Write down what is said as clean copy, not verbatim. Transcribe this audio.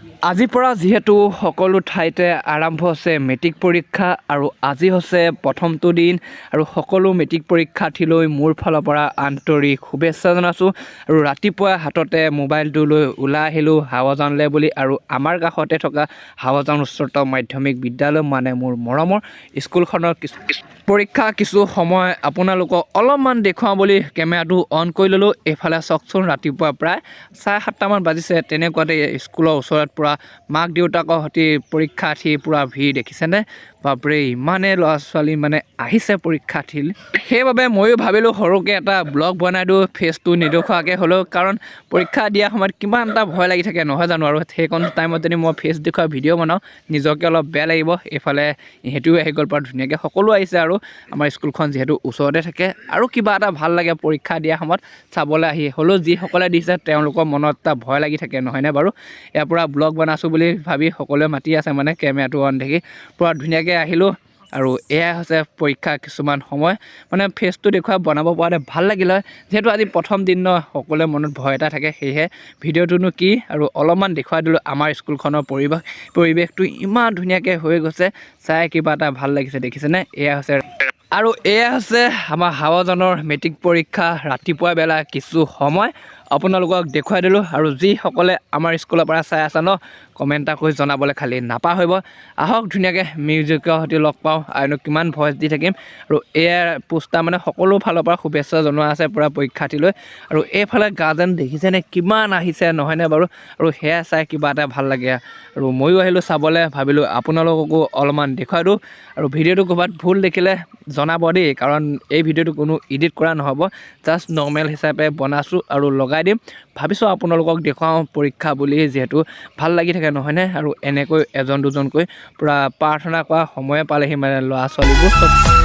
আজিৰ পৰা যিহেতু সকলো ঠাইতে আৰম্ভ হৈছে মেট্ৰিক পৰীক্ষা আৰু আজি হৈছে প্ৰথমটো দিন আৰু সকলো মেট্ৰিক পৰীক্ষাৰ্থীলৈ মোৰ ফালৰ পৰা আন্তৰিক শুভেচ্ছা জনাইছোঁ। আৰু ৰাতিপুৱা হাততে মোবাইলটো লৈ ওলাই আহিলোঁ হাৱাজানলৈ বুলি। আৰু আমাৰ কাষতে থকা হাৱাজান উচ্চতৰ মাধ্যমিক বিদ্যালয় মানে মোৰ মৰমৰ স্কুলখনৰ পৰীক্ষা কিছু সময় আপোনালোকক অলপমান দেখুৱাওঁ বুলি কেমেৰাটো অন কৰি ল'লোঁ। এইফালে চাওকচোন ৰাতিপুৱা প্ৰায় 7:30মান বাজিছে, তেনেকুৱাতে স্কুলৰ ওচৰত পূৰা মাক দেউতাকৰ সৈতে পৰীক্ষাৰ্থী পূৰা ভিৰ দেখিছেনে? বাপৰে ইমানে ল'ৰা ছোৱালী মানে আহিছে পৰীক্ষাৰ্থী। সেইবাবে ময়ো ভাবিলোঁ সৰুকৈ এটা ব্লগ বনাই দিওঁ ফেচটো নেদেখুৱাকৈ হ'লেও, কাৰণ পৰীক্ষা দিয়া সময়ত কিমান এটা ভয় লাগি থাকে নহয় জানো। আৰু সেইকণ টাইমত যদি মই ফেচ দেখুওৱা ভিডিঅ' বনাওঁ নিজকে অলপ বেয়া লাগিব। এইফালে ইহঁতিও আহি গ'ল পৰা ধুনীয়াকৈ সকলো আহিছে আৰু আমাৰ স্কুলখন যিহেতু ওচৰতে থাকে আৰু কিবা এটা ভাল লাগে পৰীক্ষা দিয়া সময়ত চাবলৈ আহি। হ'লেও যিসকলে দিছে তেওঁলোকৰ মনত এটা ভয় লাগি থাকে নহয়নে বাৰু। ইয়াৰ পৰা ব্লগ বনাইছোঁ বুলি ভাবি সকলোৱে মাতি আছে মানে কেমেৰাটো অন দেখি পূৰা ধুনীয়াকৈ আহিলোঁ। আৰু এয়া হৈছে পৰীক্ষা কিছুমান সময় মানে ফেচটো দেখুৱাই বনাব পৰাতে ভাল লাগিল হয়, যিহেতু আজি প্ৰথম দিন ন, সকলোৰে মনত ভয় এটা থাকে। সেয়েহে ভিডিঅ'টোনো কি আৰু অলপমান দেখুৱাই দিলোঁ আমাৰ স্কুলখনৰ পৰিৱেশটো ইমান ধুনীয়াকৈ হৈ গৈছে, চাই কিবা এটা ভাল লাগিছে দেখিছেনে। এয়া হৈছে আৰু এয়া হৈছে আমাৰ হাৱাজানৰ মেট্ৰিক পৰীক্ষা ৰাতিপুৱা বেলা কিছু সময় আপোনালোকক দেখুৱাই দিলোঁ। আৰু যিসকলে আমাৰ স্কুলৰ পৰা চাই আছা ন, কমেণ্ট এটা কৰি জনাবলৈ খালী নাপাহৰিব। আহক ধুনীয়াকৈ মিউজিকৰ সৈতে লগ পাওঁ, আৰু কিমান ভইচ দি থাকিম। আৰু এয়াৰ পোষ্টাৰ মানে সকলো ফালৰ পৰা শুভেচ্ছা জনোৱা আছে পূৰা পৰীক্ষাৰ্থীলৈ। আৰু এইফালে গাৰ্জেন দেখিছেনে কিমান আহিছে নহয়নে বাৰু। আৰু সেয়া চাই কিবা এটা ভাল লাগে। আৰু ময়ো আহিলোঁ চাবলৈ, ভাবিলোঁ আপোনালোককো অলপমান দেখুৱাই দিওঁ। আৰু ভিডিঅ'টো ক'ৰবাত ভুল দেখিলে জনাব দেই, কাৰণ এই ভিডিঅ'টো কোনো এডিট কৰা নহ'ব, জাষ্ট নৰ্মেল হিচাপে বনাইছোঁ আৰু লগাই দিম। ভাবিছোঁ আপোনালোকক দেখুৱাওঁ পৰীক্ষা বুলি, যিহেতু ভাল লাগি থাকে নহয়নে। আৰু এনেকৈ এজন দুজনকৈ পূৰা প্ৰাৰ্থনা কৰা সময়ে পালেহি মানে ল'ৰা ছোৱালীবোৰ চব